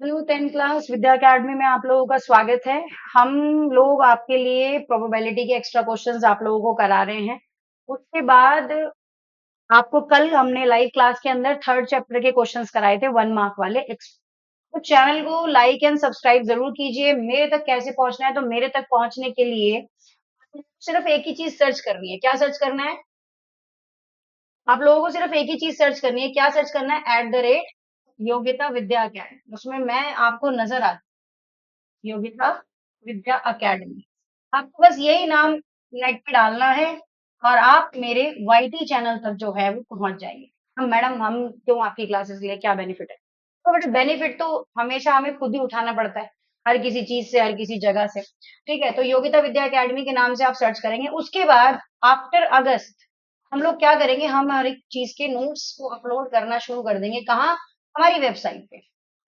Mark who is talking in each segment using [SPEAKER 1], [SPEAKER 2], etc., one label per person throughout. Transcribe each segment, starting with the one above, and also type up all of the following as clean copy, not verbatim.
[SPEAKER 1] Hello 10th class विद्या academy में आप लोगों का स्वागत है। हम लोग आपके लिए प्रोबेबिलिटी के एक्स्ट्रा क्वेश्चंस आप लोगों को करा रहे हैं। उसके बाद आपको कल हमने लाइव क्लास के अंदर थर्ड चैप्टर के क्वेश्चंस कराए थे 1 मार्क वाले। तो चैनल को लाइक एंड सब्सक्राइब जरूर कीजिए। मेरे तक कैसे पहुंचना है, तो मेरे तक पहुंचने के लिए सिर्फ एक ही चीज सर्च करनी है। क्या सर्च करना है? आप लोगों को सिर्फ एक ही चीज सर्च करनी है। क्या सर्च करना है? @योग्यता विद्या अकेडमी। उसमें मैं आपको नजर आ योगिता विद्या अकेडमी। आपको बस यही नाम नेट पे डालना है और आप मेरे वाईटी चैनल तक जो है वो पहुंच जाएंगे। हम मैडम हम क्यों आपकी क्लासेस लिए, क्या बेनिफिट है? तो बेटा बेनिफिट तो हमेशा हमें खुद ही उठाना पड़ता है, हर किसी चीज से, हर किसी जगह से। ठीक है, तो योगिता विद्या अकेडमी के नाम से आप सर्च करेंगे। उसके बाद आफ्टर अगस्त हम लोग क्या करेंगे, हम हर एक चीज के नोट्स को अपलोड करना शुरू कर देंगे। कहाँ? हमारी वेबसाइट पे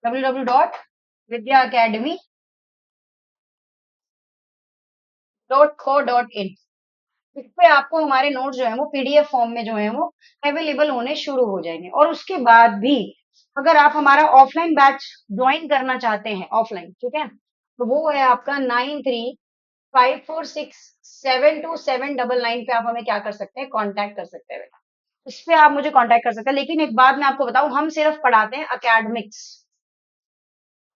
[SPEAKER 1] www.vidyaacademy.co.in। इस पे आपको हमारे नोट्स जो है वो पीडीएफ फॉर्म में जो है वो अवेलेबल होने शुरू हो जाएंगे। और उसके बाद भी अगर आप हमारा ऑफलाइन बैच ज्वाइन करना चाहते हैं, ऑफलाइन, ठीक है, तो वो है आपका 9354672799 पे आप हमें क्या कर सकते हैं, कांटेक्ट कर सकते हैं। इस पे आप मुझे कांटेक्ट कर सकते हैं। लेकिन एक बात मैं आपको बताऊं, हम सिर्फ पढ़ाते हैं अकेडमिक्स।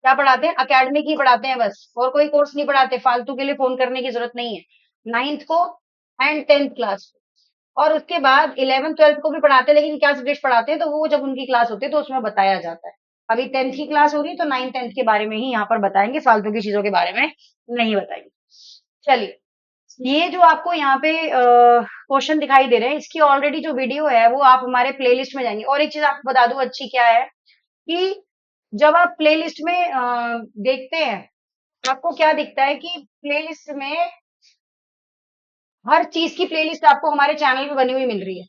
[SPEAKER 1] क्या पढ़ाते हैं? अकेडमिक ही पढ़ाते हैं बस, और कोई कोर्स नहीं पढ़ाते। फालतू के लिए फोन करने की जरूरत नहीं है। 9th को एंड 10th क्लास को, और उसके बाद 11th 12th को भी पढ़ाते हैं। लेकिन क्या सब्जेक्ट पढ़ाते हैं, तो वो जब उनकी क्लास होती है तो उसमें बताया जाता है। अभी 10th की क्लास हो रही है तो 9th 10th के बारे में ही यहाँ पर बताएंगे, फालतू की चीजों के बारे में नहीं बताएंगे। चलिए, ये जो आपको यहाँ पे क्वेश्चन दिखाई दे रहे हैं, इसकी ऑलरेडी जो वीडियो है वो आप हमारे प्लेलिस्ट में जाएंगे। और एक चीज आपको बता दूं अच्छी क्या है, कि जब आप प्लेलिस्ट में देखते हैं, आपको क्या दिखता है कि प्लेलिस्ट में हर चीज की प्लेलिस्ट आपको हमारे चैनल पे बनी हुई मिल रही है।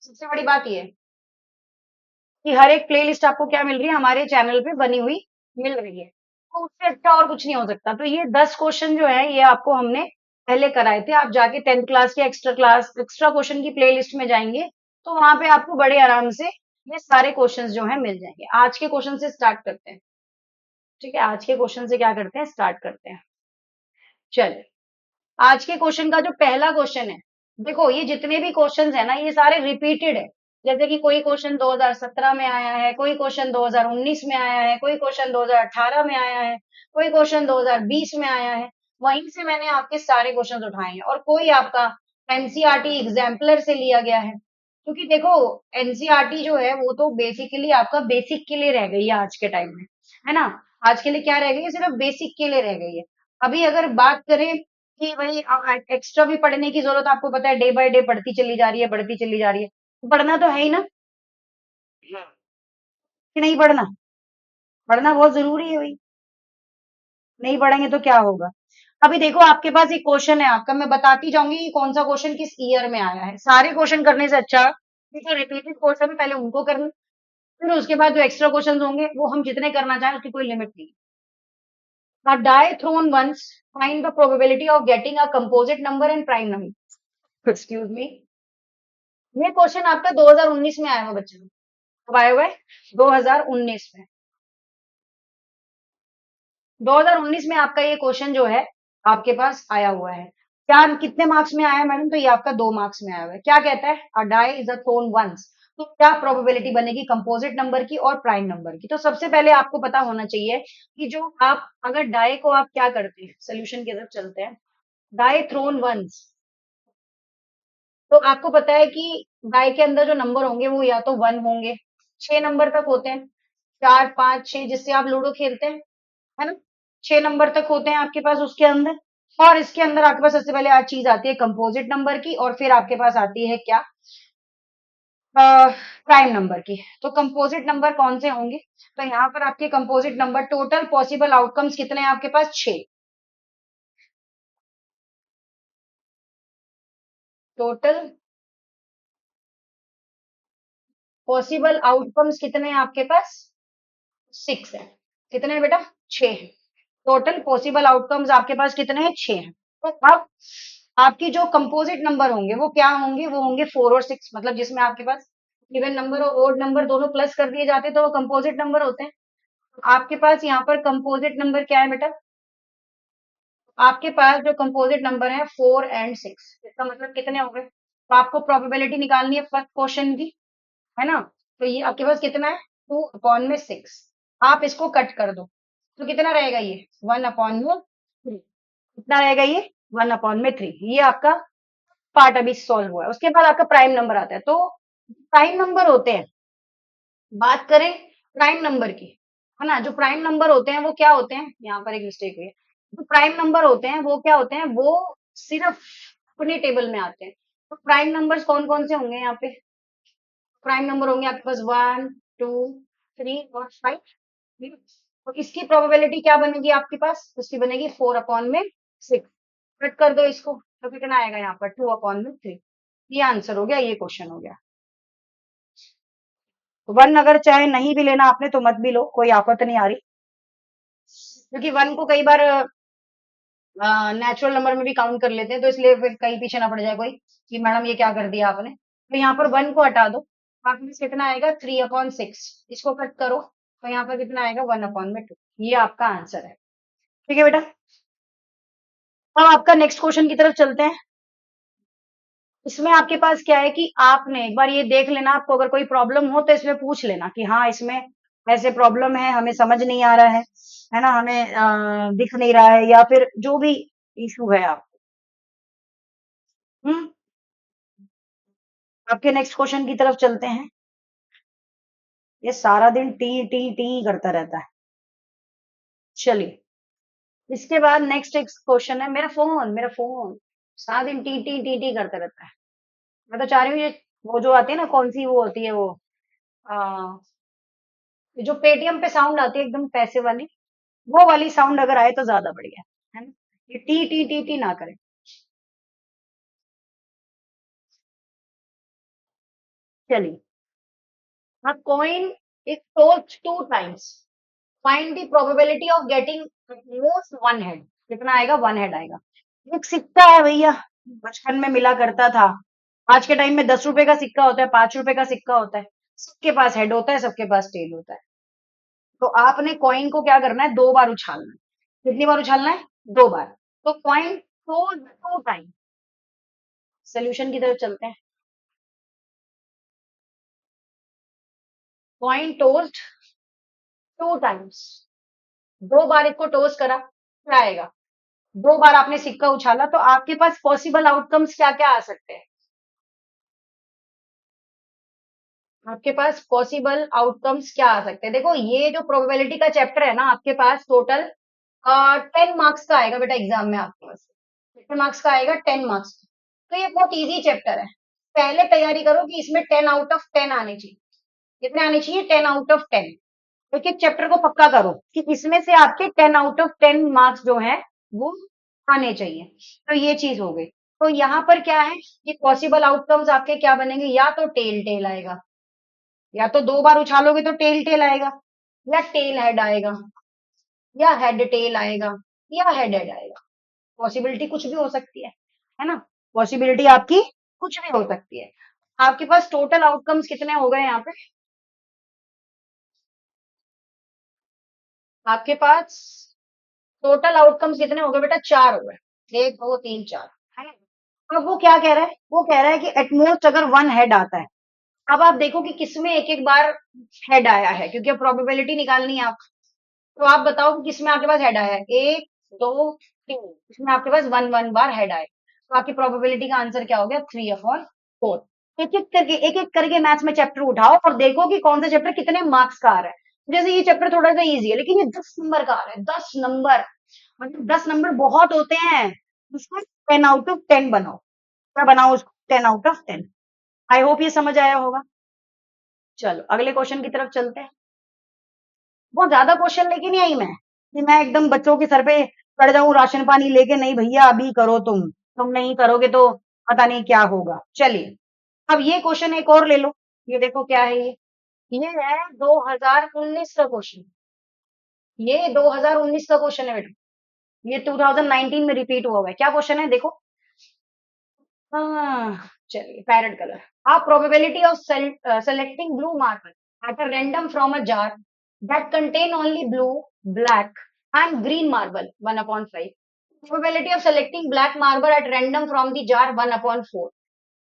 [SPEAKER 1] सबसे बड़ी बात ये है कि हर एक प्लेलिस्ट आपको क्या मिल रही है, हमारे चैनल पे बनी हुई मिल रही है। तो उससे अच्छा और कुछ नहीं हो सकता। तो ये 10 क्वेश्चन जो है ये आपको हमने पहले कराए थे। आप जाके 10th क्लास के एक्स्ट्रा क्वेश्चन की प्लेलिस्ट में जाएंगे, तो वहां पे आपको बड़े आराम से ये सारे क्वेश्चंस जो है मिल जाएंगे। आज के क्वेश्चन से स्टार्ट करते हैं। ठीक है, आज के क्वेश्चन से क्या करते हैं, स्टार्ट करते हैं। चलिए, आज के क्वेश्चन का जो पहला क्वेश्चन है, देखो ये जितने भी क्वेश्चंस है ना ये सारे रिपीटेड है। जैसे कि कोई क्वेश्चन 2017 में आया है, कोई क्वेश्चन 2019 में आया है, कोई क्वेश्चन 2018 में आया है, कोई क्वेश्चन 2020 में आया है। वहीं से मैंने आपके सारे क्वेश्चंस उठाए हैं, और कोई आपका एनसीईआरटी एग्जाम्पलर से लिया गया है। क्योंकि देखो, एनसीईआरटी जो है वो तो बेसिकली आपका बेसिक के लिए रह गई है आज के टाइम में, है ना। आज के लिए क्या रह गई है? सिर्फ बेसिक के लिए रह गई है। अभी अगर बात करें कि भाई एक्स्ट्रा भी पढ़ने की जरूरत, आपको पता है डे बाय डे बढ़ती चली जा रही है, बढ़ती चली जा रही है। तो पढ़ना तो है ही ना, कि नहीं पढ़ना? पढ़ना बहुत जरूरी है भाई। नहीं पढ़ेंगे तो क्या होगा? अभी देखो आपके पास एक क्वेश्चन है आपका, मैं बताती जाऊंगी कि कौन सा क्वेश्चन किस ईयर में आया है। सारे क्वेश्चन करने से अच्छा कि जो रिपीटेड क्वेश्चन है पहले उनको करना, फिर उसके बाद जो एक्स्ट्रा क्वेश्चन होंगे वो हम जितने करना चाहें उसकी कोई लिमिट नहीं। A die thrown once, find the probability of getting a composite number and prime number. Excuse me. ये क्वेश्चन आपका 2019 में आया हुआ बच्चों। कब आया हुआ है? 2019 में। 2019 में आपका ये क्वेश्चन जो है आपके पास आया हुआ है। क्या कितने मार्क्स में आया है मैडम? तो ये आपका 2 मार्क्स में आया हुआ है। क्या कहता है? A die is a thrown once. तो क्या प्रोबेबिलिटी बनेगी कंपोजिट नंबर की और प्राइम नंबर की? तो सबसे पहले आपको पता होना चाहिए कि जो आप अगर डाई को आप क्या करते हैं, सोल्यूशन की तरफ चलते हैं। डाई थ्रोन वंस, तो आपको पता है कि डाई के अंदर जो नंबर होंगे वो या तो 1 होंगे, 6 नंबर तक होते हैं, 4 5 6, जिससे आप लूडो खेलते हैं, है ना। 6 नंबर तक होते हैं आपके पास उसके अंदर। और इसके अंदर आपके पास सबसे पहले आज चीज आती है कंपोजिट नंबर की, और फिर आपके पास आती है क्या, प्राइम नंबर की। तो कंपोजिट नंबर कौन से होंगे? तो यहाँ पर आपके composite number, total possible outcomes कितने हैं आपके पास? 6। टोटल पॉसिबल आउटकम्स कितने हैं आपके पास? 6 है। कितने हैं बेटा? 6 है। टोटल पॉसिबल आउटकम्स आपके पास कितने हैं? 6 हैं। तो अब आपकी जो कंपोजिट नंबर होंगे वो क्या होंगे? वो होंगे 4 और 6। मतलब जिसमें आपके पास इवन नंबर और ओड नंबर दोनों प्लस कर दिए जाते हैं तो वो कंपोजिट नंबर होते हैं। आपके पास यहाँ पर कंपोजिट नंबर क्या है बेटा? आपके पास जो कंपोजिट नंबर है 4 और 6, इसका मतलब कितने हो गए? तो आपको प्रोबेबिलिटी निकालनी है फर्स्ट क्वेश्चन की, है ना? तो ये आपके पास कितना है? 2/6। आप इसको कट कर दो तो कितना रहेगा ये? 1/3। कितना रहेगा ये? 1/3। ये आपका पार्ट अभी सॉल्व हुआ है। उसके बाद आपका प्राइम नंबर आता है। तो प्राइम नंबर होते हैं, बात करें प्राइम नंबर की, है ना? जो प्राइम नंबर होते हैं वो क्या होते हैं? यहाँ पर एक मिस्टेक हुई है। जो प्राइम नंबर होते हैं वो क्या होते हैं? वो सिर्फ अपने टेबल में आते हैं। तो प्राइम नंबर्स कौन कौन से होंगे यहाँ पे? प्राइम नंबर होंगे आपके पास 1, 2, 3 और 5। तो इसकी प्रोबेबिलिटी क्या बनेगी आपके पास? इसकी बनेगी 4/6। कट कर दो इसको तो कितना आएगा यहाँ पर? 2/3। ये आंसर हो गया, ये क्वेश्चन हो गया। वन अगर चाहे नहीं भी लेना आपने तो मत भी लो, कोई आफत नहीं आ रही, क्योंकि वन को कई बार नेचुरल नंबर में भी काउंट कर लेते हैं, तो इसलिए फिर कहीं पीछे ना पड़ जाए कोई कि मैडम ये क्या कर दिया आपने। तो यहाँ पर वन को हटा दो, आपके पास कितना आएगा? 3/6। इसको कट करो तो यहाँ पर कितना आएगा? 1/2। ये आपका आंसर है। ठीक है बेटा। अब आपका नेक्स्ट क्वेश्चन की तरफ चलते हैं। इसमें आपके पास क्या है कि आपने एक बार ये देख लेना, आपको अगर कोई प्रॉब्लम हो तो इसमें पूछ लेना कि हाँ इसमें ऐसे प्रॉब्लम है, हमें समझ नहीं आ रहा है ना, हमें दिख नहीं रहा है, या फिर जो भी इशू है आप। हम्म। आपके नेक्स्ट क्वेश्चन की तरफ चलते हैं। ये सारा दिन टी टी टी करता रहता है। चलिए, इसके बाद नेक्स्ट एक क्वेश्चन है। मेरा फोन सारा दिन टी टी टी टी करता रहता है। मैं तो चाह रही हूँ ये वो जो आती है ना, कौन सी वो होती है वो, आ, जो पेटीएम पे साउंड आती है एकदम पैसे वाली, वो वाली साउंड अगर आए तो ज्यादा बढ़िया है ना? ये टी टी टी टी ना करे। चलिए, a coin is tossed 2 times. Find the probability of getting at most one head. कितना आएगा? वन हेड आएगा। एक सिक्का है भैया, बचपन में मिला करता था। आज के टाइम में 10 रुपए का सिक्का होता है, 5 रुपए का सिक्का होता है। सबके पास हेड होता है, सबके पास टेल होता है। तो आपने कॉइन को क्या करना है? 2 बार उछालना है। कितनी बार उछालना है? 2 बार। तो कॉइन टू 2 टाइम। सोल्यूशन की तरफ चलते हैं। Coin टोस्ड 2 times. 2 बार इसको टोस्ट करा, क्या आएगा? 2 बार आपने सिक्का उछाला, तो आपके पास पॉसिबल आउटकम्स क्या क्या आ सकते हैं? आपके पास पॉसिबल आउटकम्स क्या आ सकते हैं? देखो, ये जो प्रोबेबिलिटी का चैप्टर है ना, आपके पास टोटल 10 मार्क्स का आएगा बेटा एग्जाम में। आपके पास कितने मार्क्स का आएगा? 10 मार्क्स। तो ये बहुत इजी चैप्टर है। पहले तैयारी करो कि इसमें 10 आउट ऑफ 10 आने चाहिए। कितने आने चाहिए? 10 आउट ऑफ 10। एक एक चैप्टर को पक्का करो कि इसमें से आपके 10 आउट ऑफ 10 मार्क्स जो है वो आने चाहिए। तो ये चीज हो गई। तो यहाँ पर क्या है कि पॉसिबल आउटकम्स आपके क्या बनेंगे? या तो टेल टेल आएगा, या तो 2 बार उछालोगे तो टेल टेल आएगा, या टेल हेड आएगा, या हेड टेल आएगा, या हेड हेड आएगा। पॉसिबिलिटी कुछ भी हो सकती है ना? पॉसिबिलिटी आपकी कुछ भी हो सकती है। आपके पास टोटल आउटकम्स कितने हो गए यहाँ पे? आपके पास टोटल आउटकम्स कितने हो गए बेटा? 4 हो गए। 1, 2, 3, 4, है ना? अब वो क्या कह रहा है? वो कह रहा है कि एटमोस्ट अगर वन हेड आता है। अब आप देखो कि किसमें एक एक बार हेड आया है, क्योंकि अब प्रोबेबिलिटी निकालनी है आप। तो आप बताओ कि किसमें आपके पास हेड आया है? 1, 2, 3, इसमें आपके पास वन वन बार हेड आए, तो आपकी प्रोबेबिलिटी का आंसर क्या हो गया? 3/4। एक एक करके मैथ्स में चैप्टर उठाओ और देखो कि कौन सा चैप्टर कितने मार्क्स का आ रहा है। जैसे ये चैप्टर थोड़ा सा इजी है, लेकिन ये 10 नंबर का आ रहा है। 10 नंबर, मतलब 10 नंबर बहुत होते हैं। उसको 10 आउट ऑफ 10 बनाओ। क्या बनाओ उसको? 10 आउट ऑफ 10। आई होप ये समझ आया होगा। चलो अगले क्वेश्चन की तरफ चलते हैं। बहुत ज्यादा क्वेश्चन लेके नहीं आई मैं कि मैं एकदम बच्चों के सर पे चढ़ जाऊं राशन पानी लेके। नहीं भैया, अभी करो तुम नहीं करोगे तो पता नहीं क्या होगा। चलिए, अब ये क्वेश्चन एक और ले लो। ये देखो क्या है ये है 2019 का क्वेश्चन। ये 2019 का क्वेश्चन है बेटा। ये 2019 में रिपीट हुआ है। क्या क्वेश्चन है देखो। हाँ, चलिए, पैरेट कलर। आप probability of selecting blue marker at a random from a jar that contain only blue, black and green marble 1/5. Probability of selecting black marble at random from the jar 1/4.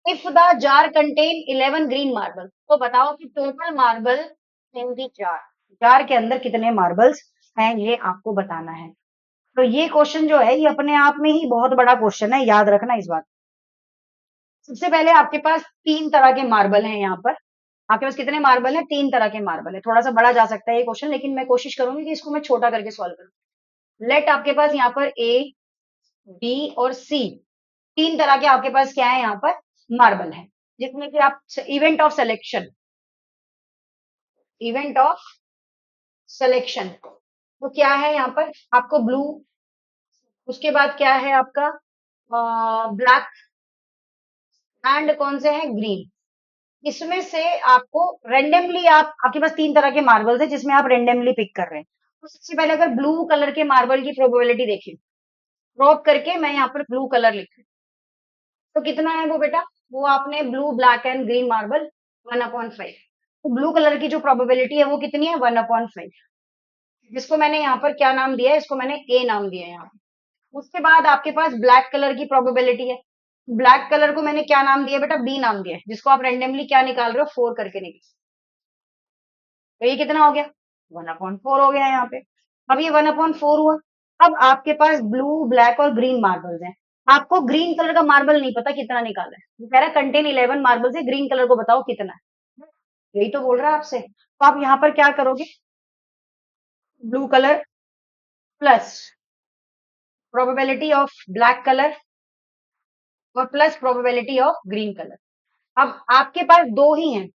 [SPEAKER 1] If the jar contain 11 green marble, तो बताओ कि total marble इन दी jar के अंदर कितने marbles हैं, ये आपको बताना है। तो ये क्वेश्चन जो है ये अपने आप में ही बहुत बड़ा क्वेश्चन है, याद रखना इस बात। सबसे पहले आपके पास 3 तरह के मार्बल हैं यहाँ पर। आपके पास कितने मार्बल हैं? 3 तरह के मार्बल है। थोड़ा सा बड़ा जा सकता है ये क्वेश्चन, लेकिन मैं कोशिश करूंगी कि इसको मैं छोटा करके सॉल्व करूं। लेट आपके पास यहाँ पर ए, बी और सी 3 तरह के आपके पास क्या है यहाँ पर मार्बल है, जिसमें कि आप इवेंट ऑफ सिलेक्शन तो क्या है यहाँ पर आपको ब्लू, उसके बाद क्या है आपका ब्लैक एंड कौन से हैं ग्रीन। इसमें से आपको रेंडमली आपके पास 3 तरह के मार्बल्स है जिसमें आप रेंडमली पिक कर रहे हैं। तो सबसे पहले अगर ब्लू कलर के मार्बल की प्रोबेबिलिटी देखें, क्रॉप करके मैं यहाँ पर ब्लू कलर लिख रही हूँ, तो कितना है वो बेटा, वो आपने blue black and green marble 1/5। तो ब्लू कलर की जो प्रोबेबिलिटी है वो कितनी है 1/5, जिसको मैंने यहाँ पर क्या नाम दिया है, इसको मैंने ए नाम दिया है यहाँ पर। उसके बाद आपके पास ब्लैक कलर की प्रोबेबिलिटी है, ब्लैक कलर को मैंने क्या नाम दिया बेटा, बी नाम दिया है, जिसको आप रेंडमली क्या निकाल रहे हो 4 करके निकाल। तो ये कितना हो गया 1/4 हो गया यहाँ पे। अब ये 1/4 हुआ। अब आपके पास ब्लू ब्लैक और ग्रीन मार्बल्स हैं, आपको ग्रीन कलर का मार्बल नहीं पता कितना निकाला है, वो कह रहा है कंटेन 11 मार्बल्स है, ग्रीन कलर को बताओ कितना है, यही तो बोल रहा है आपसे। तो आप यहाँ पर क्या करोगे, blue colour plus probability of black colour और plus probability of green colour. अब आपके पास 2 ही हैं,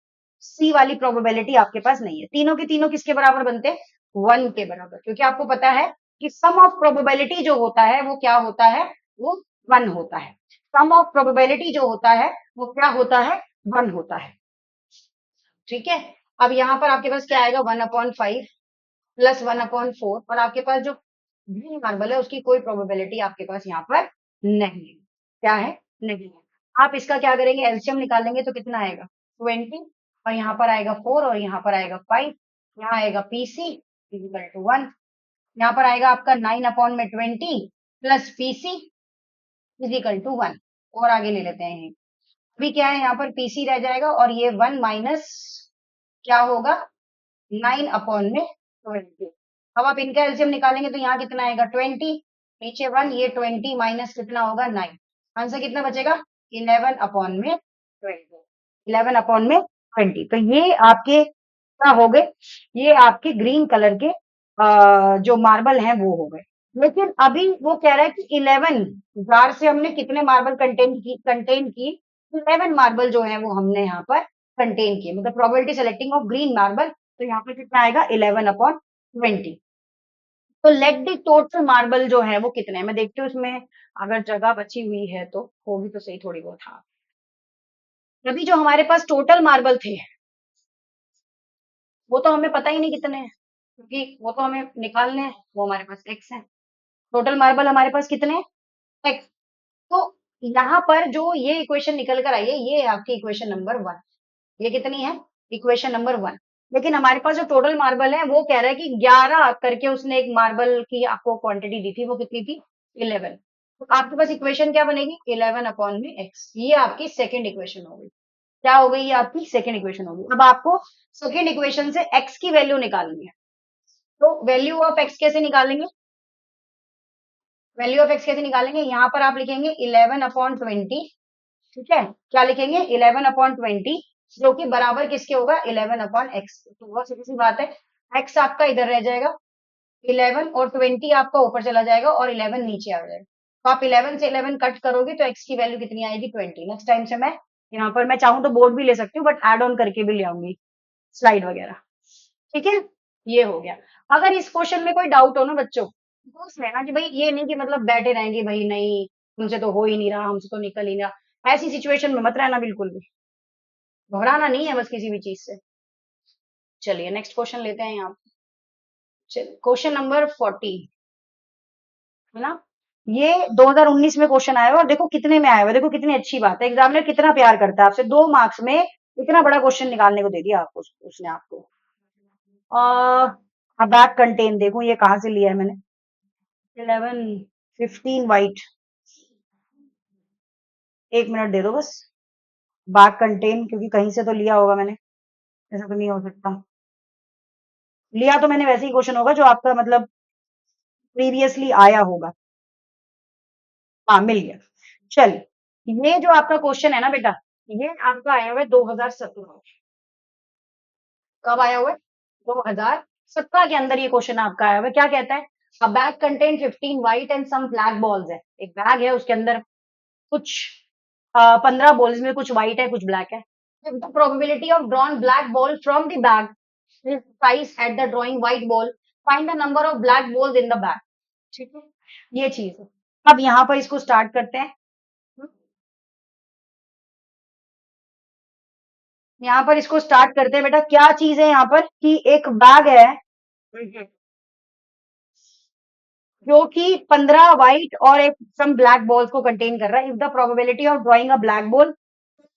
[SPEAKER 1] सी वाली प्रोबेबिलिटी आपके पास नहीं है। तीनों के तीनों किसके बराबर बनते हैं 1 के बराबर, क्योंकि आपको पता है कि सम ऑफ प्रोबेबिलिटी जो होता है वो क्या होता है, वो 1 होता है। सम ऑफ प्रोबेबिलिटी जो होता है वो क्या होता है 1 होता है। ठीक है, अब यहाँ पर आपके पास क्या आएगा 1/5 प्लस 1/4, और आपके पास जो ग्रीन मार्बल है उसकी कोई प्रोबेबिलिटी आपके पास यहाँ पर नहीं है। क्या है, नहीं है। आप इसका क्या करेंगे, एलसीएम निकालेंगे तो कितना आएगा 20, और यहाँ पर आएगा 4 और यहाँ पर आएगा 5, यहाँ आएगा पीसी इक्वल टू 1, यहाँ पर आएगा आपका 9/20 प्लस पीसी इक्वल टू 1, और आगे ले लेते हैं। अभी क्या है यहाँ पर पीसी रह जाएगा और ये 1 माइनस क्या होगा 9/20। अब आप इनका एलसीएम निकालेंगे तो यहाँ कितना आएगा 20, नीचे 1, ये 20 माइनस कितना होगा 9, आंसर कितना बचेगा 11/20, 11/20। तो ये आपके क्या हो गए, ये आपके ग्रीन कलर के जो मार्बल हैं वो हो गए। लेकिन अभी वो कह रहा है कि 11 जार से हमने कितने मार्बल कंटेन की 11 मार्बल जो है वो हमने यहाँ पर कंटेन किए, मतलब probability selecting of green marble, तो यहाँ पर कितना आएगा 11/20। तो लेट द टोटल मार्बल जो है वो कितने हैं, मैं देखती हूँ इसमें अगर जगह बची हुई है तो होगी तो सही थोड़ी बहुत। हाँ, अभी जो हमारे पास टोटल मार्बल थे वो तो हमें पता ही नहीं कितने हैं, क्योंकि वो तो हमें निकालने हैं, वो हमारे पास x है। टोटल मार्बल हमारे पास कितने हैं x। तो यहाँ पर जो ये इक्वेशन निकल कर आई है ये है आपकी इक्वेशन नंबर 1। ये कितनी है इक्वेशन नंबर 1। लेकिन हमारे पास जो टोटल मार्बल है वो कह रहा है कि 11 करके उसने एक मार्बल की आपको क्वांटिटी दी थी, वो कितनी थी 11। तो आपके पास इक्वेशन क्या बनेगी 11/x, ये आपकी सेकेंड इक्वेशन हो गई। क्या हो गई, ये आपकी सेकेंड इक्वेशन होगी। अब आपको सेकेंड इक्वेशन से x की वैल्यू निकालनी है, तो वैल्यू ऑफ x कैसे निकालेंगे, वैल्यू ऑफ x कैसे निकालेंगे, यहाँ पर आप लिखेंगे 11/20। ठीक है, क्या लिखेंगे 11/20, जो कि बराबर किसके होगा 11/x। तो बहुत सीधी सी बात है, x आपका इधर रह जाएगा 11 और 20 आपका ऊपर चला जाएगा और 11 नीचे आ जाएगा। तो आप 11 से 11 कट करोगे तो x की वैल्यू कितनी आएगी 20। नेक्स्ट टाइम से मैं यहाँ पर मैं चाहूँ तो बोर्ड भी ले सकती हूँ, बट एड ऑन करके भी ले आऊंगी स्लाइड वगैरह। ठीक है, ये हो गया। अगर इस क्वेश्चन में कोई डाउट हो ना बच्चों, पूछ लेना कि भाई, ये नहीं कि मतलब बैठे रहेंगे भाई नहीं हमसे तो हो ही नहीं रहा, हमसे तो निकल ही नहीं रहा, ऐसी सिचुएशन में मत रहना बिल्कुल भी, घबराना नहीं है बस किसी भी चीज से। चलिए नेक्स्ट क्वेश्चन लेते हैं यहाँ। क्वेश्चन नंबर 40 है ना, ये 2019 में क्वेश्चन आया हुआ, और देखो कितने में आया हुआ, देखो कितनी अच्छी बात है, एग्जामिनर कितना प्यार करता है आपसे, 2 मार्क्स में इतना बड़ा क्वेश्चन निकालने को दे दिया आपको उसने आपको। अब बैग कंटेन देखो ये कहाँ से लिया है मैंने। 11 15 वाइट। एक मिनट दे दो बस। बैग कंटेन क्योंकि कहीं से तो लिया होगा मैंने, ऐसा तो नहीं हो सकता। लिया तो मैंने वैसे ही क्वेश्चन होगा जो आपका मतलब प्रीवियसली आया होगा। हाँ मिल गया। चलिए ये जो आपका क्वेश्चन है ना बेटा, ये आपका आया हुआ है 2017। कब आया हुआ है? 2017 के अंदर ये क्वेश्चन आपका आया हुआ है। क्या कहता है? A bag contain 15 white and some black balls है। एक बैग है उसके अंदर कुछ 15 बॉल्स में कुछ व्हाइट है कुछ ब्लैक है। The probability of drawn black ball from the bag is price at the drawing white ball, find the number of black balls in the bag. ठीक है, ये चीज है। अब यहाँ पर इसको स्टार्ट करते हैं। यहाँ पर इसको स्टार्ट करते हैं बेटा। क्या चीज है यहाँ पर कि एक बैग है जो कि 15 व्हाइट और एक सम ब्लैक बॉल्स को कंटेन कर रहा है। If the probability of drawing a black ball,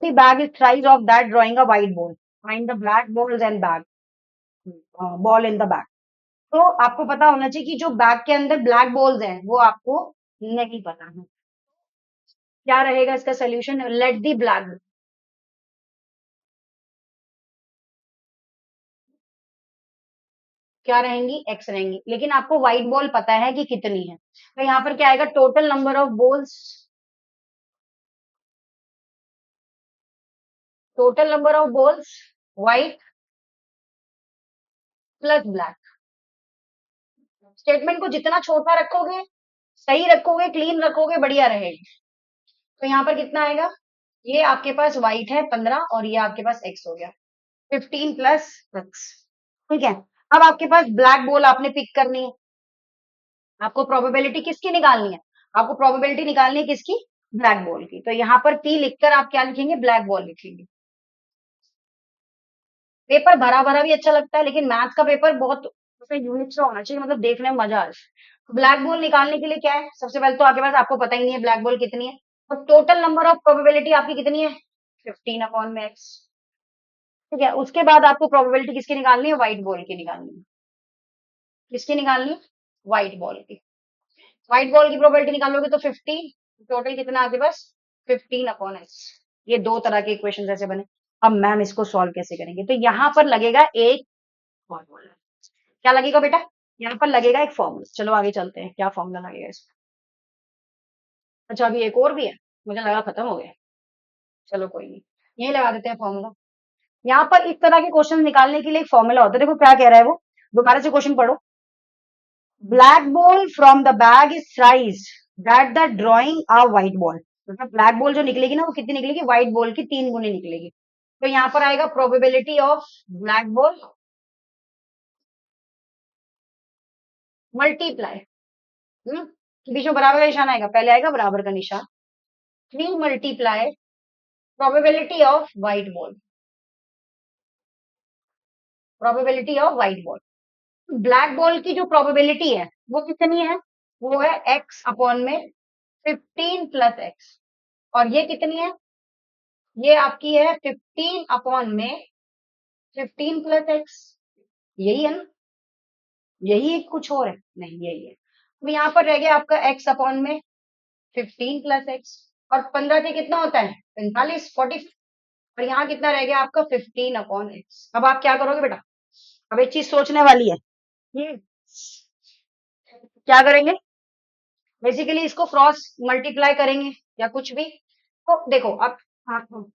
[SPEAKER 1] the bag is thrice of that drawing a white ball, find the black balls and bag ball in the bag. तो आपको पता होना चाहिए कि जो बैग के अंदर ब्लैक बॉल्स हैं वो आपको नहीं पता है। क्या रहेगा इसका सोल्यूशन? लेट दी ब्लैक, क्या रहेंगी? एक्स रहेंगी। लेकिन आपको व्हाइट बॉल पता है कि कितनी है, तो यहाँ पर क्या आएगा? Total number of balls, total number of balls white plus black. Statement को जितना छोटा रखोगे, सही रखोगे, क्लीन रखोगे, बढ़िया रहेगा। तो यहाँ पर कितना आएगा? ये आपके पास व्हाइट है 15 और ये आपके पास एक्स हो गया 15 प्लस एक्स। ठीक है, अब आपके पास ब्लैक बॉल आपने पिक करनी है। आपको प्रोबेबिलिटी किसकी निकालनी है? आपको प्रोबेबिलिटी निकालनी है किसकी? ब्लैक बॉल की। तो यहाँ पर पी लिखकर आप क्या लिखेंगे? ब्लैक बॉल लिखेंगे। पेपर भरा भरा भी अच्छा लगता है, लेकिन मैथ्स का पेपर बहुत यूनिक सा होना चाहिए, मतलब देखने में मजा आ जाए। ब्लैक बॉल निकालने के लिए क्या है? सबसे पहले तो आपके पास, आपको पता ही नहीं है ब्लैक बॉल कितनी है, और टोटल नंबर ऑफ प्रोबेबिलिटी आपकी कितनी है? 15 अपॉन में एक्स। ठीक है, उसके बाद आपको प्रोबेबिलिटी किसकी निकालनी है? व्हाइट बॉल की निकालनी है। किसकी निकालनी है? व्हाइट बॉल की। व्हाइट बॉल की प्रोबेबिलिटी निकालोगे तो 15, टोटल कितना आपके पास? 15 अपॉन एक्स। ये दो तरह के इक्वेशन ऐसे बने। अब मैम इसको सॉल्व कैसे करेंगे? तो यहाँ पर लगेगा एक फॉर्मूला। क्या लगेगा बेटा? यहाँ पर लगेगा एक फॉर्मूला। चलो आगे चलते हैं, क्या फॉर्मूला लगेगा इसमें। अच्छा अभी एक और भी है, मुझे लगा खत्म हो गया। चलो कोई नहीं, यही लगा देते हैं फॉर्मूला। यहाँ पर इस तरह के क्वेश्चन निकालने के लिए एक फॉर्मूला होता है। देखो क्या कह रहा है वो, दोबारा से क्वेश्चन पढ़ो। Black ball from the bag is thrice that the drawing a white ball. मतलब ब्लैक बॉल जो निकलेगी ना वो कितनी निकलेगी? व्हाइट बॉल की 3 गुनी निकलेगी। तो यहाँ पर आएगा probability of black ball multiply, बीच में बराबर का निशान आएगा, पहले आएगा बराबर का निशान, 3 multiply probability of white ball, probability of white ball. Black ball की जो प्रोबेबिलिटी है वो कितनी है? वो है एक्स अपॉन में 15 प्लस एक्स। और ये कितनी है? ये आपकी है 15 अपॉन में 15 प्लस एक्स। यही है ना? यही एक कुछ और है? नहीं यही है। तो यहाँ पर रह गया आपका एक्स अपॉन में 15 प्लस एक्स, और 15 से कितना होता है? 45 40। और यहाँ कितना रह गया आपका? 15 अपॉन एक्स। अब आप क्या करोगे बेटा? अब एक चीज सोचने वाली है। ये क्या करेंगे? बेसिकली इसको क्रॉस मल्टीप्लाई करेंगे या कुछ भी। तो देखो अब, हाँ,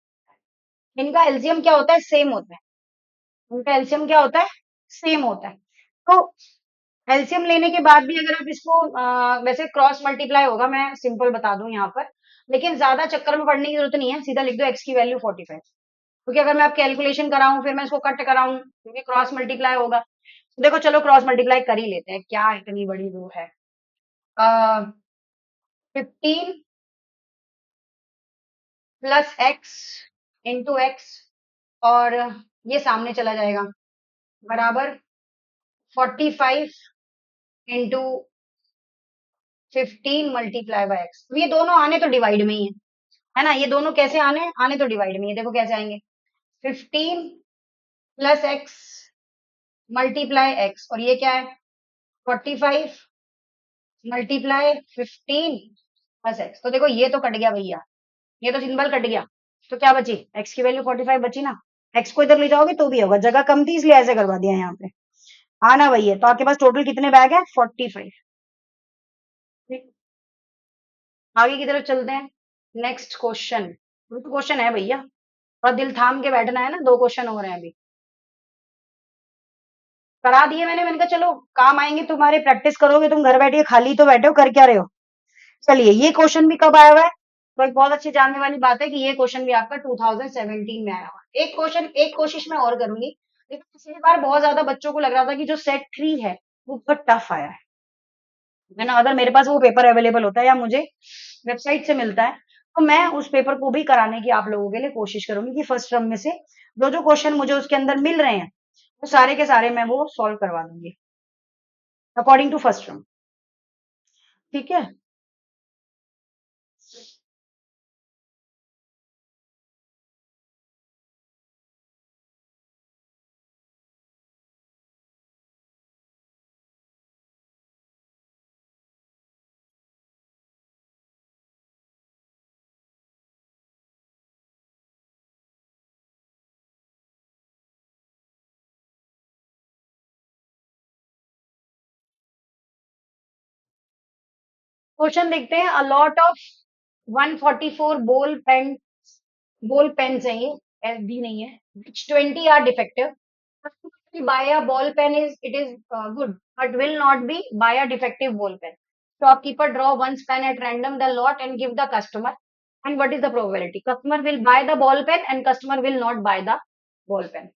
[SPEAKER 1] इनका एलसीएम क्या होता है? सेम होता है। इनका एलसीएम क्या होता है? सेम होता है। तो एलसीएम लेने के बाद भी अगर आप इसको वैसे क्रॉस मल्टीप्लाई होगा, मैं सिंपल बता दूं यहाँ पर, लेकिन ज्यादा चक्कर में पड़ने की जरूरत नहीं है। सीधा लिख दो एक्स की वैल्यू 45, क्योंकि अगर मैं आप कैलकुलेशन कराऊं फिर मैं इसको कट कराऊं, क्योंकि क्रॉस मल्टीप्लाई होगा। तो देखो चलो क्रॉस मल्टीप्लाई कर ही लेते हैं, क्या इतनी बड़ी वो है। 15 प्लस एक्स इंटू एक्स, और ये सामने चला जाएगा, बराबर 45 इंटू 15 मल्टीप्लाई बाय एक्स। ये दोनों आने तो डिवाइड में ही है ना? ये दोनों कैसे आने? आने तो डिवाइड में ही है। देखो कैसे आएंगे? 15 प्लस एक्स मल्टीप्लाई एक्स, और ये क्या है 45 मल्टीप्लाई 15 प्लस एक्स। तो देखो ये तो कट गया भैया, ये तो सिंबल कट गया। तो क्या बची, एक्स की वैल्यू 45 बची ना। एक्स को इधर ले जाओगे तो भी होगा, जगह कम थी इसलिए ऐसे करवा दिया यहाँ पे। हाँ ना भैया, तो आपके पास टोटल कितने बैग है 45। ठीक, आगे की तरफ चलते हैं। नेक्स्ट क्वेश्चन, तो क्वेश्चन है भैया, और दिल थाम के बैठना है ना, 2 क्वेश्चन हो रहे हैं अभी। करा दिए मैंने कहा चलो काम आएंगे तुम्हारे, प्रैक्टिस करोगे, तुम घर बैठे खाली तो बैठे हो, कर क्या रहे हो। चलिए, ये क्वेश्चन भी कब आया हुआ है, तो एक बहुत अच्छी जानने वाली बात है कि ये क्वेश्चन भी आपका 2017 में आया हुआ है। एक क्वेश्चन एक कोशिश मैं और करूंगी, लेकिन पिछली बार बहुत ज्यादा बच्चों को लग रहा था कि जो सेट 3 है वो बहुत टफ आया है ना। अगर मेरे पास वो पेपर अवेलेबल होता है या मुझे वेबसाइट से मिलता है, तो मैं उस पेपर को भी कराने की आप लोगों के लिए कोशिश करूंगी कि फर्स्ट टर्म में से जो जो क्वेश्चन मुझे उसके अंदर मिल रहे हैं वो सारे के सारे मैं वो सॉल्व करवा दूंगी अकॉर्डिंग टू फर्स्ट टर्म। ठीक है। क्वेश्चन देखते हैं। A lot of 144 ball pens हैं ये, एस डी नहीं है, which 20 are defective. Buy a ball pen is it is good, but will not be buy a defective ball pen. Shopkeeper draw one pen at random the lot and give the customer. And what is the probability? Customer will buy the ball pen and customer will not buy the ball pen.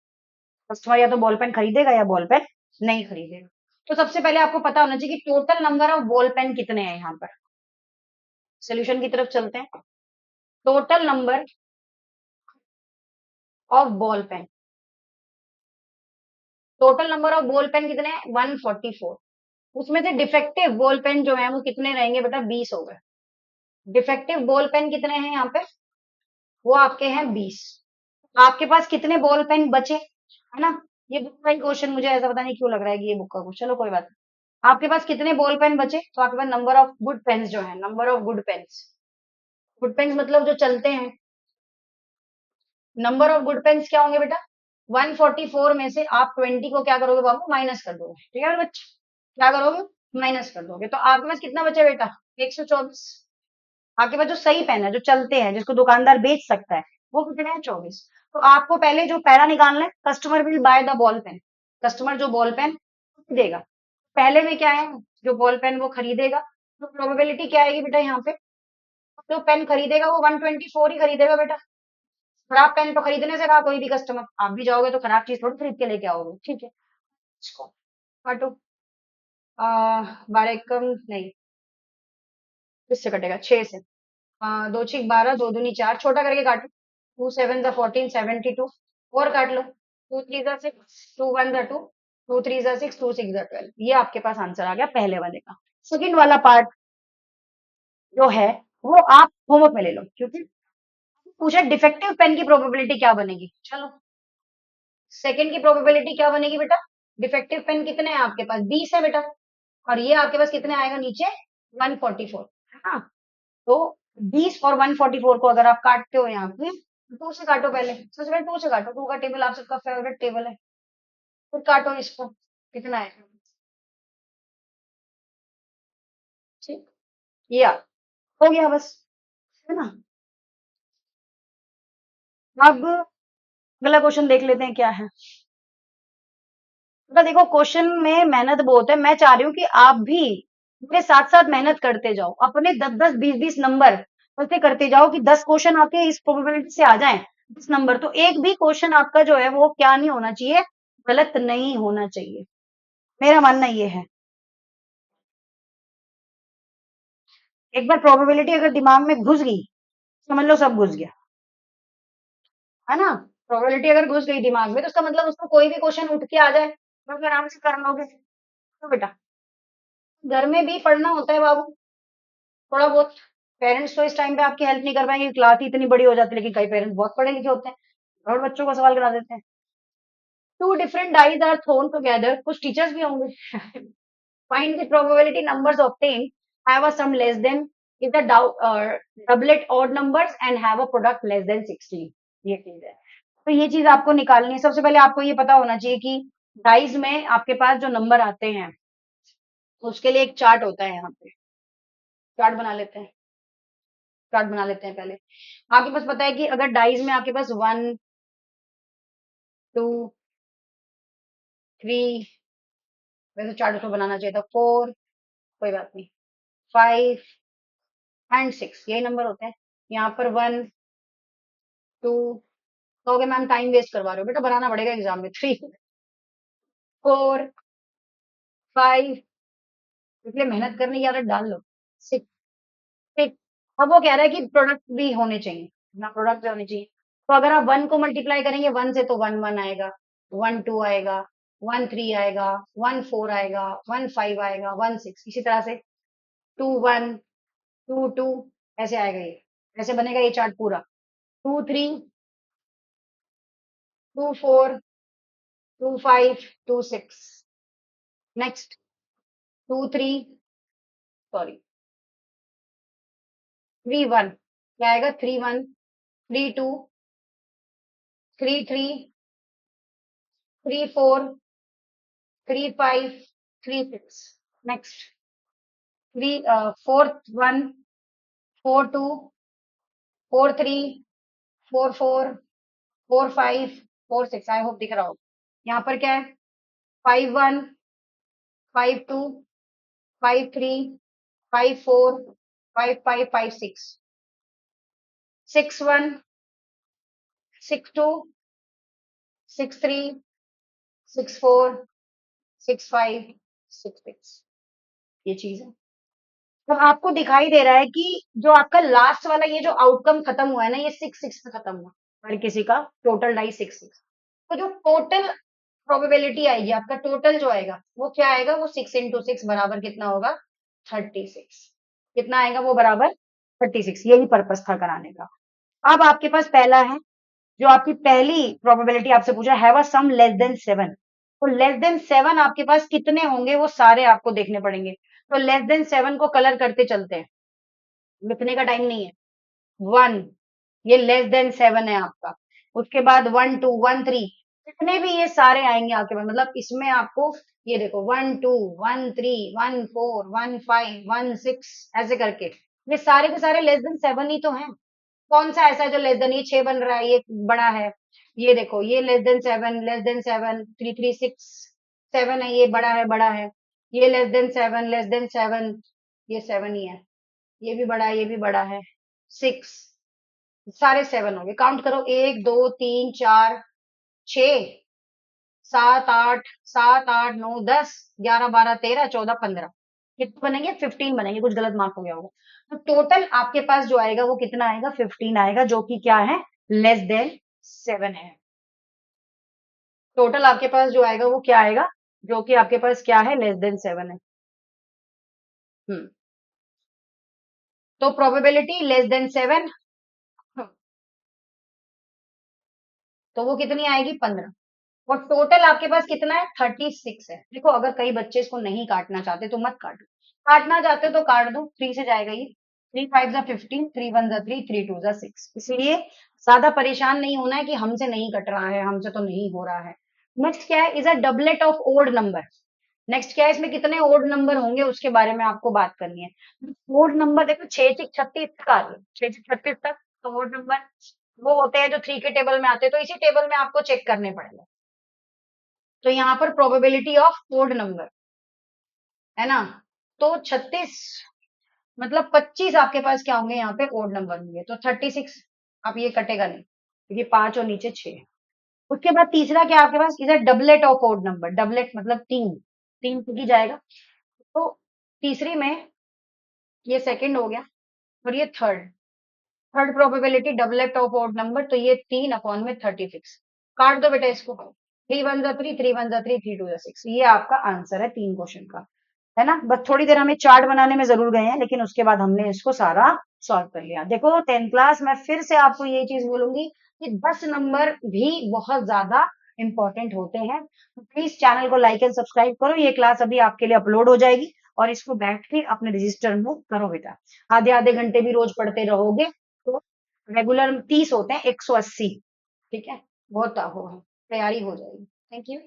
[SPEAKER 1] Customer या तो ball pen खरीदेगा या ball pen नहीं खरीदेगा। तो सबसे पहले आपको पता होना चाहिए कि total number of ball pen कितने हैं यहाँ पर। सोल्यूशन की तरफ चलते हैं। Total number of ball pen, total number of ball pen कितने हैं 144। उसमें से डिफेक्टिव बॉल पेन जो है वो कितने रहेंगे बेटा 20 हो गए। डिफेक्टिव बॉल पेन कितने हैं यहाँ पे, वो आपके हैं 20। आपके पास कितने बॉल पेन बचे, है ना। ये बुक का ही क्वेश्चन मुझे ऐसा पता नहीं क्यों लग रहा है कि ये बुक का क्वेश्चन, चलो कोई बात नहीं। आपके पास कितने बॉल पेन बचे, तो आपके पास नंबर ऑफ गुड पेन्स जो है, number of good pens, good pens मतलब जो चलते हैं, नंबर ऑफ गुड पेन्स क्या होंगे बेटा 144 में से आप 20 को क्या करोगे बाबू माइनस कर दोगे। ठीक है बच्चे, क्या करोगे माइनस कर दोगे, तो आपके पास कितना बचा बेटा 124। आपके पास जो सही पेन है जो चलते हैं जिसको दुकानदार बेच सकता है वो कितने हैं 24। तो आपको पहले जो पैरा निकालना है, customer will buy the ball pen, customer जो बॉल पेन खरीदेगा, पहले में क्या है जो बॉल पेन वो खरीदेगा, तो प्रोबेबिलिटी क्या आएगी बेटा यहाँ पे, जो पेन खरीदेगा वो 124 ही खरीदेगा बेटा। खराब पेन तो खरीदने से रहा कोई भी कस्टमर, आप भी जाओगे तो खराब चीज थोड़ी खरीद के लेके आओगे। ठीक है, इसको काटो। 12 एकम नहीं, किससे कटेगा 6 से। 2 6 12, 2 दूनी 4, छोटा करके काटो। 2 7 14 72, और काट लो। 2 3 6, 2 1 2, 2 3 6, 2 6 12, ये आपके पास आंसर आ गया पहले वाले का। सेकंड वाला पार्ट जो है वो आप होमवर्क में ले लो, क्योंकि पूछा डिफेक्टिव पेन की प्रोबेबिलिटी क्या बनेगी। चलो, सेकंड की प्रोबेबिलिटी क्या बनेगी बेटा, डिफेक्टिव पेन कितने हैं आपके पास 20 है बेटा, और ये आपके पास कितने आएगा नीचे 144, है ना। तो 20 और 144 को अगर आप काटते हो यहाँ पे, टू से काटो पहले, सबसे पहले टू से काटो, टू का टेबल आप सबका फेवरेट टेबल है। फिर काटो इसको, कितना है ठीक, ये हो गया बस, है ना। अब अगला क्वेश्चन देख लेते हैं क्या है। तो देखो क्वेश्चन में मेहनत बहुत है, मैं चाह रही हूँ कि आप भी मेरे साथ साथ मेहनत करते जाओ, अपने 10 10 20 20 नंबर ऐसे करते जाओ कि 10 क्वेश्चन आपके इस प्रोबेबिलिटी से आ जाएं 10 नंबर, तो एक भी क्वेश्चन आपका जो है वो क्या नहीं होना चाहिए, गलत नहीं होना चाहिए, मेरा मानना ये है। एक बार प्रोबेबिलिटी अगर दिमाग में घुस गई, समझ लो सब घुस गया, है ना। प्रोबेबिलिटी अगर घुस गई दिमाग में तो उसका मतलब उसको कोई भी क्वेश्चन उठ के आ जाए तो फिर आराम से कर लोगे। तो बेटा घर में भी पढ़ना होता है बाबू, थोड़ा बहुत। पेरेंट्स तो इस टाइम पे आपकी हेल्प नहीं कर पाएंगे, क्लास ही इतनी बड़ी हो जाती है, लेकिन कई पेरेंट्स बहुत पढ़े लिखे होते हैं और बच्चों को सवाल करा देते हैं। 2 different dice are thrown together, कुछ टीचर्स भी होंगे। Find the probability numbers obtain have a sum less than if the doublet odd numbers and have a product less than 16। ये चीज है। तो ये चीज आपको निकालनी है। सबसे पहले आपको ये पता होना चाहिए कि डाइज में आपके पास जो नंबर आते हैं उसके लिए एक चार्ट होता है। यहाँ पे चार्ट बना लेते हैं, चार्ट बना लेते हैं पहले। आपके पास पता है कि अगर डाइज में आपके पास 1 2 3, वैसे चार्ट उसको बनाना चाहिए था, 4, कोई बात नहीं, 5 एंड 6, यही नंबर होते हैं। यहाँ पर 1 2, कहोगे मैम टाइम वेस्ट करवा रहे हो, बेटा बनाना पड़ेगा एग्जाम में। 3 4 5, इसलिए मेहनत करने की आदत डाल लो। 6 6, अब वो कह रहा है कि प्रोडक्ट भी होने चाहिए ना, प्रोडक्ट होने चाहिए। तो अगर आप 1 को मल्टीप्लाई करेंगे 1 से तो 1 1 आएगा, 1 2 आएगा, 1 3 आएगा, 1 4 आएगा, 1 5 आएगा, 1 6, इसी तरह से 2 1 2 2 ऐसे आएगा। ये ऐसे बनेगा ये चार्ट पूरा। 2 3 2 4 2 5 2 6, नेक्स्ट 2 3, सॉरी 3 1, क्या आएगा 3 1 3 2 3 3 3 4 3 5 3 6, नेक्स्ट 3 4 1 4 2 4 3 4 4 4 5 4 6, आई होप दिख रहा हो। यहाँ पर क्या है 5 1 5 2 5 3 5 4 5 5 5 6 6 1 6 2 6 3 6 4 6 5 6 6, ये चीज है। तो आपको दिखाई दे रहा है कि जो आपका लास्ट वाला ये जो आउटकम खत्म हुआ है ना, ये 6 6 पे खत्म हुआ, हर किसी का टोटल डाई 6 6। तो जो टोटल प्रोबेबिलिटी आएगी, आपका टोटल जो आएगा वो क्या आएगा, वो 6 इंटू 6 बराबर कितना होगा 36। कितना आएगा वो बराबर 36। यही पर्पस था कराने का। अब आपके पास पहला है, जो आपकी पहली प्रोबेबिलिटी आपसे पूछा, have a sum less than 7। तो लेस देन 7 आपके पास कितने होंगे वो सारे आपको देखने पड़ेंगे। तो लेस देन 7 को कलर करते चलते हैं, लिखने का टाइम नहीं है। 1, ये लेस देन 7 है आपका। उसके बाद 1 2 1 3, जितने भी ये सारे आएंगे आपके पास, मतलब इसमें आपको ये देखो 1 2 1 3 1 4 1 5 1 6 ऐसे करके ये सारे के सारे लेस देन 7 ही तो हैं। कौन सा ऐसा है जो लेस देन, ये 6 बन रहा है, ये बड़ा है। ये देखो ये लेस देन 7, लेस देन 7, 3 3 6 7 है, ये बड़ा है। ये लेस देन 7, लेस देन 7, ये 7 ही है। ये भी बड़ा है, ये भी बड़ा है। 6, सारे 7 हो गए। काउंट करो 1 2 3 4 6 7 8 9 10 11 12 13 14 15, कितने बनेंगे 15 बनेंगे, कुछ गलत मार्क हो गया होगा। तो टोटल आपके पास जो आएगा वो कितना आएगा 15 आएगा, जो कि क्या है लेस देन 7 है। टोटल आपके पास जो आएगा वो क्या आएगा, जो कि आपके पास क्या है लेस देन 7 है। हम्म, तो प्रोबेबिलिटी लेस देन 7, तो वो कितनी आएगी 15। और टोटल आपके पास कितना है 36 है। देखो अगर कई बच्चे इसको नहीं काटना चाहते तो मत काटो, काटना चाहते हो तो काट दो, 3 से जाएगा ये। 3 5 जा 15, 3 1 जा 3, 3 2 जा 6। इसलिए ज्यादा परेशान नहीं होना है कि हमसे नहीं कट रहा है, हमसे तो नहीं हो रहा है। नेक्स्ट क्या है, is a doublet of odd number. Next क्या है, इसमें कितने ओड नंबर होंगे उसके बारे में आपको बात करनी है। ओड नंबर देखो 6 6 36 तक आ रही है, 6 6 36 तक। तो ओड नंबर वो होते हैं जो 3 के टेबल में आते हैं, तो इसी टेबल में आपको चेक करने पड़ेंगे। तो यहाँ पर प्रोबेबिलिटी ऑफ ओड नंबर है ना, तो 36 मतलब 25 आपके पास क्या होंगे यहाँ पे ओड नंबर होंगे। तो 36, अब ये कटेगा नहीं क्योंकि 5 और नीचे 6। उसके बाद तीसरा क्या आपके पास, इधर doublet of odd number. Doublet मतलब 3, 3 की जाएगा। तो तीसरी में ये सेकंड हो गया और ये third. Third probability doublet of odd number, तो ये 3 अपॉन में 36। काट दो बेटा इसको, 3 1 जा 3, 3 1 जा 3, 3 2 जा 6। ये आपका आंसर है 3 क्वेश्चन का, है ना। बस थोड़ी देर हमें चार्ट बनाने में जरूर गए हैं, लेकिन उसके बाद हमने इसको सारा सॉल्व कर लिया। देखो 10th क्लास, मैं फिर से आपको ये चीज बोलूंगी कि 10 नंबर भी बहुत ज्यादा इम्पोर्टेंट होते हैं। तो प्लीज चैनल को लाइक एंड सब्सक्राइब करो। ये क्लास अभी आपके लिए अपलोड हो जाएगी और इसको बैठ के अपने रजिस्टर में करो बेटा। आधे आधे घंटे भी रोज पढ़ते रहोगे तो रेगुलर 30 होते हैं, 180। ठीक है, बहुत हो तैयारी हो जाएगी। Thank you.